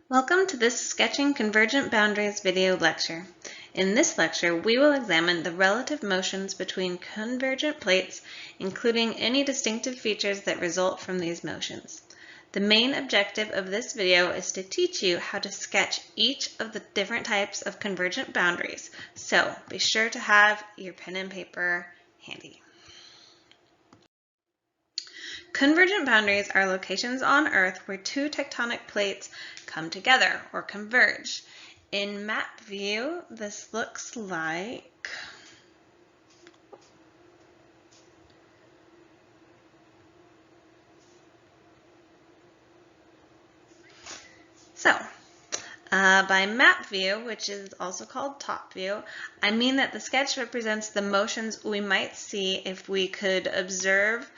Welcome to this Sketching Convergent Boundaries video lecture. In this lecture, we will examine the relative motions between convergent plates, including any distinctive features that result from these motions. The main objective of this video is to teach you how to sketch each of the different types of convergent boundaries, so be sure to have your pen and paper handy. Convergent boundaries are locations on Earth where two tectonic plates come together or converge. In map view, this looks like by map view, which is also called top view, I mean that the sketch represents the motions we might see if we could observe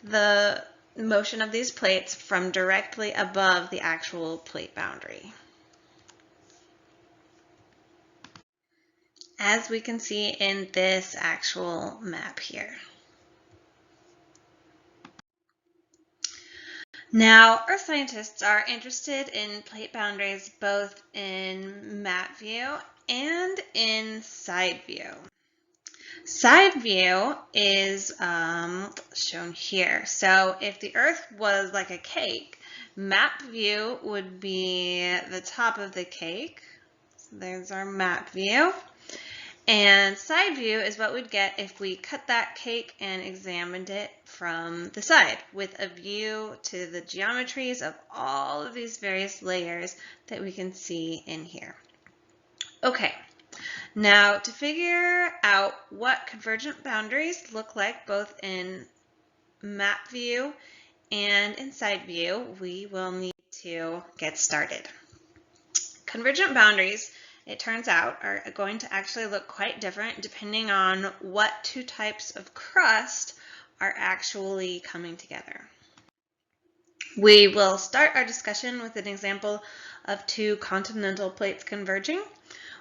the motion of these plates from directly above the actual plate boundary. As we can see in this actual map here. Now, Earth scientists are interested in plate boundaries both in map view and in side view. Side view is shown here. So if the Earth was like a cake, map view would be the top of the cake. So there's our map view. And side view is what we'd get if we cut that cake and examined it from the side with a view to the geometries of all of these various layers that we can see in here. Okay, now to figure out what convergent boundaries look like both in map view and in side view, we will need to get started. Convergent boundaries, it turns out, are going to actually look quite different depending on what two types of crust are actually coming together. We will start our discussion with an example of two continental plates converging.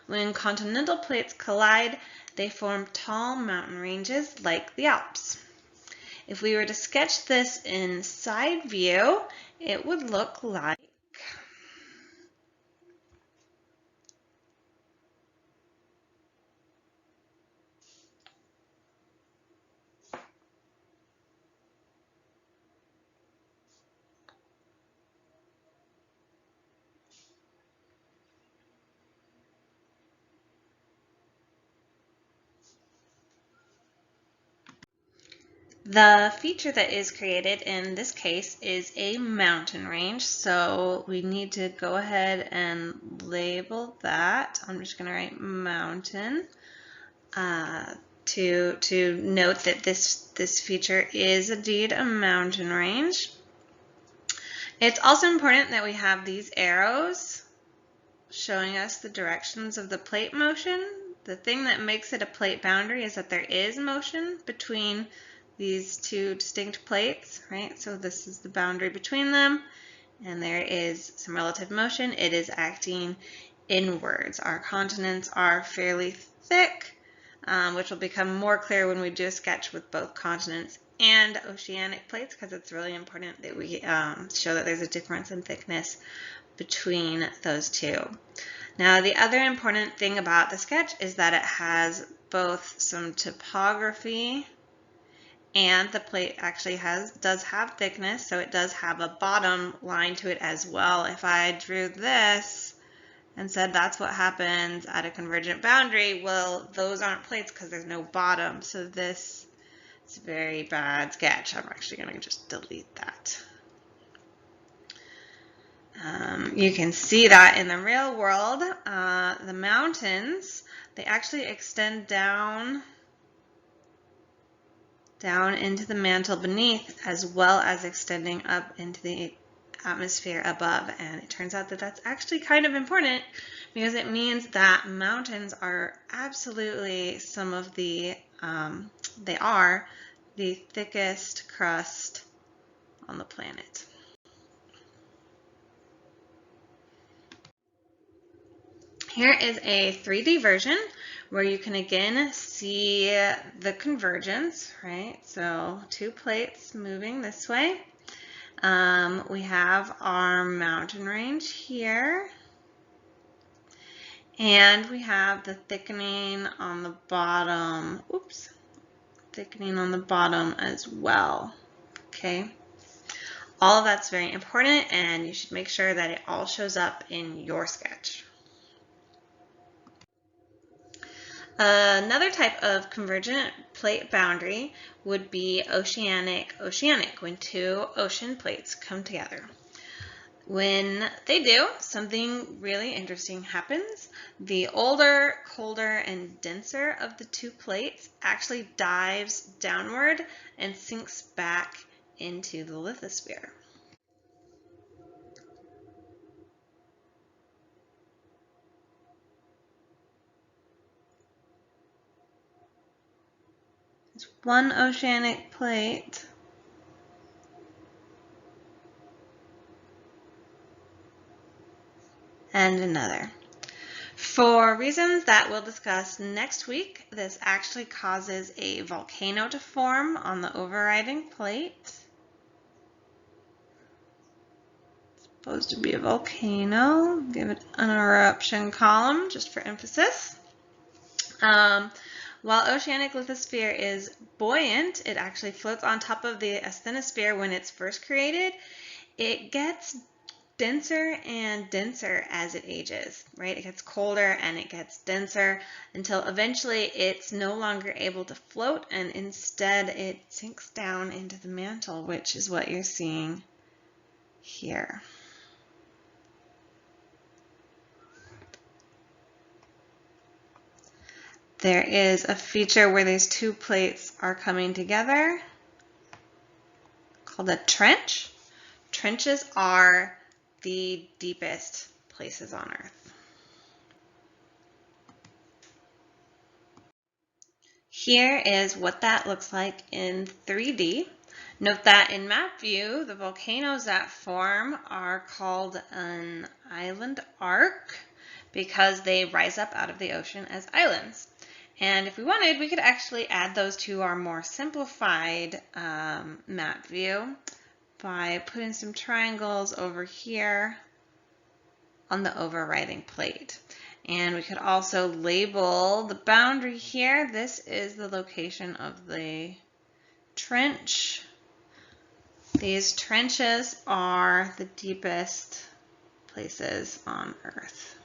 When continental plates collide, they form tall mountain ranges like the Alps. If we were to sketch this in side view, it would look like the feature that is created in this case is a mountain range, so we need to go ahead and label that. I'm just going to write mountain to note that this feature is indeed a mountain range. It's also important that we have these arrows showing us the directions of the plate motion. The thing that makes it a plate boundary is that there is motion between these two distinct plates, right? So this is the boundary between them, and there is some relative motion. It is acting inwards. Our continents are fairly thick, which will become more clear when we do a sketch with both continents and oceanic plates, because it's really important that we show that there's a difference in thickness between those two. Now, the other important thing about the sketch is that it has both some topography, and the plate actually does have thickness, so it does have a bottom line to it as well. If I drew this and said that's what happens at a convergent boundary, well, those aren't plates because there's no bottom, so this is a very bad sketch. I'm actually going to just delete that. You can see that in the real world, the mountains, they actually extend down into the mantle beneath, as well as extending up into the atmosphere above. And it turns out that that's actually kind of important because it means that mountains are absolutely some of the, they are the thickest crust on the planet. Here is a 3D version where you can again see the convergence, right? So two plates moving this way. We have our mountain range here, and we have the thickening on the bottom. Oops, thickening on the bottom as well. Okay. All of that's very important, and you should make sure that it all shows up in your sketch. Another type of convergent plate boundary would be oceanic-oceanic, when two ocean plates come together. When they do, something really interesting happens. The older, colder, and denser of the two plates actually dives downward and sinks back into the lithosphere. It's one oceanic plate. And another. For reasons that we'll discuss next week, this actually causes a volcano to form on the overriding plate. It's supposed to be a volcano. Give it an eruption column just for emphasis. While oceanic lithosphere is buoyant, it actually floats on top of the asthenosphere when it's first created. It gets denser and denser as it ages, right? It gets colder and it gets denser until eventually it's no longer able to float, and instead it sinks down into the mantle, which is what you're seeing here. There is a feature where these two plates are coming together called a trench. Trenches are the deepest places on Earth. Here is what that looks like in 3D. Note that in map view, the volcanoes that form are called an island arc because they rise up out of the ocean as islands. And if we wanted, we could actually add those to our more simplified map view by putting some triangles over here on the overriding plate. And we could also label the boundary here. This is the location of the trench. These trenches are the deepest places on Earth.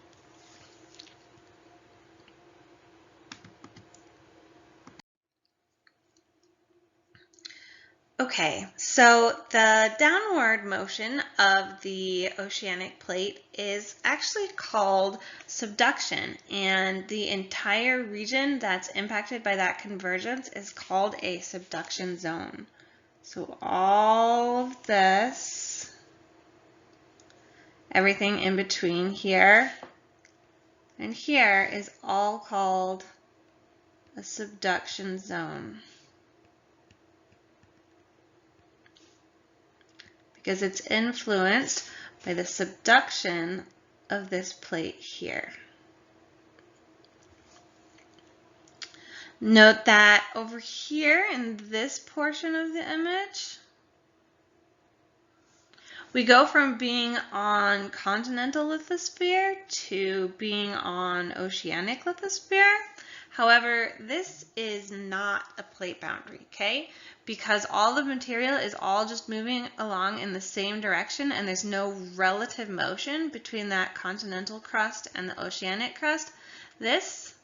Okay, so the downward motion of the oceanic plate is actually called subduction, and the entire region that's impacted by that convergence is called a subduction zone. So all of this, everything in between here and here, is all called a subduction zone, because it's influenced by the subduction of this plate here. Note that over here in this portion of the image, we go from being on continental lithosphere to being on oceanic lithosphere. However, this is not a plate boundary, okay? Because all the material is all just moving along in the same direction, and there's no relative motion between that continental crust and the oceanic crust. This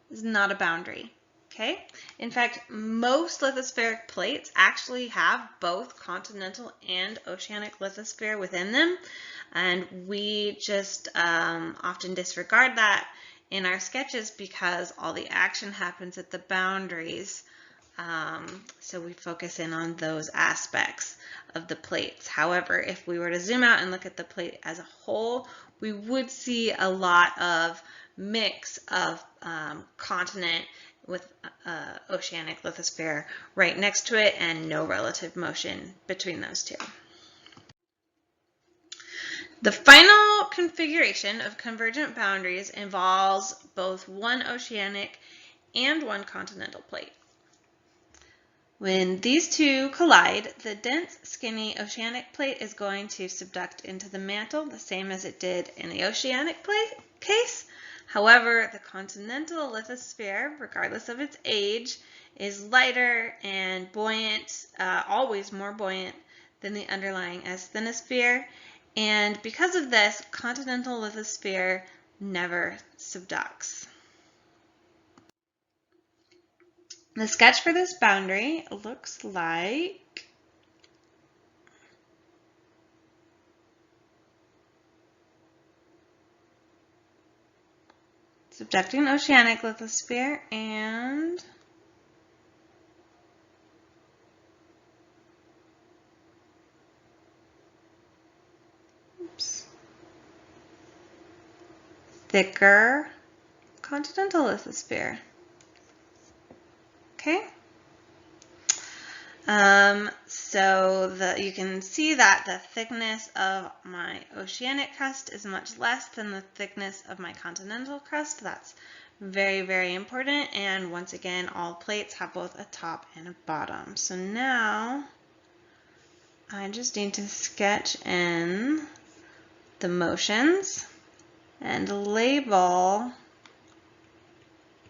is not a boundary, okay? In fact, most lithospheric plates actually have both continental and oceanic lithosphere within them, and we just often disregard that in our sketches because all the action happens at the boundaries. So we focus in on those aspects of the plates. However, if we were to zoom out and look at the plate as a whole, we would see a lot of mix of continent with oceanic lithosphere right next to it and no relative motion between those two. The final configuration of convergent boundaries involves both one oceanic and one continental plate. When these two collide, the dense, skinny oceanic plate is going to subduct into the mantle, the same as it did in the oceanic plate case. However, the continental lithosphere, regardless of its age, is lighter and buoyant, always more buoyant than the underlying asthenosphere. And because of this, continental lithosphere never subducts. The sketch for this boundary looks like subducting oceanic lithosphere and thicker continental lithosphere. Okay. So you can see that the thickness of my oceanic crust is much less than the thickness of my continental crust. That's very, very important. And once again, all plates have both a top and a bottom. So now I just need to sketch in the motions and label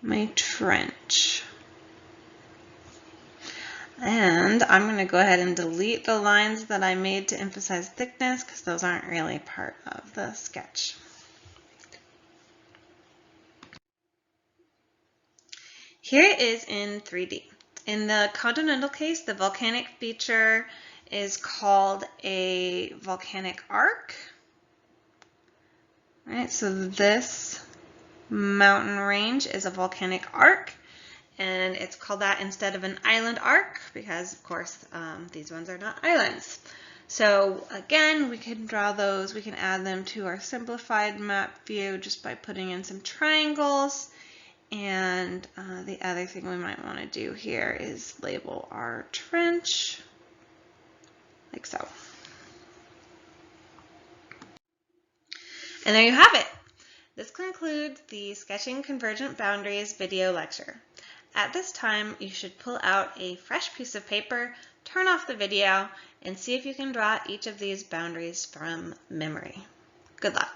my trench. And I'm going to go ahead and delete the lines that I made to emphasize thickness because those aren't really part of the sketch. Here it is in 3D. In the continental case, the volcanic feature is called a volcanic arc. Right, so this mountain range is a volcanic arc. And it's called that instead of an island arc because, of course, these ones are not islands. So again, we can draw those. We can add them to our simplified map view just by putting in some triangles. And the other thing we might want to do here is label our trench like so. And there you have it. This concludes the Sketching Convergent Boundaries video lecture. At this time, you should pull out a fresh piece of paper, turn off the video, and see if you can draw each of these boundaries from memory. Good luck.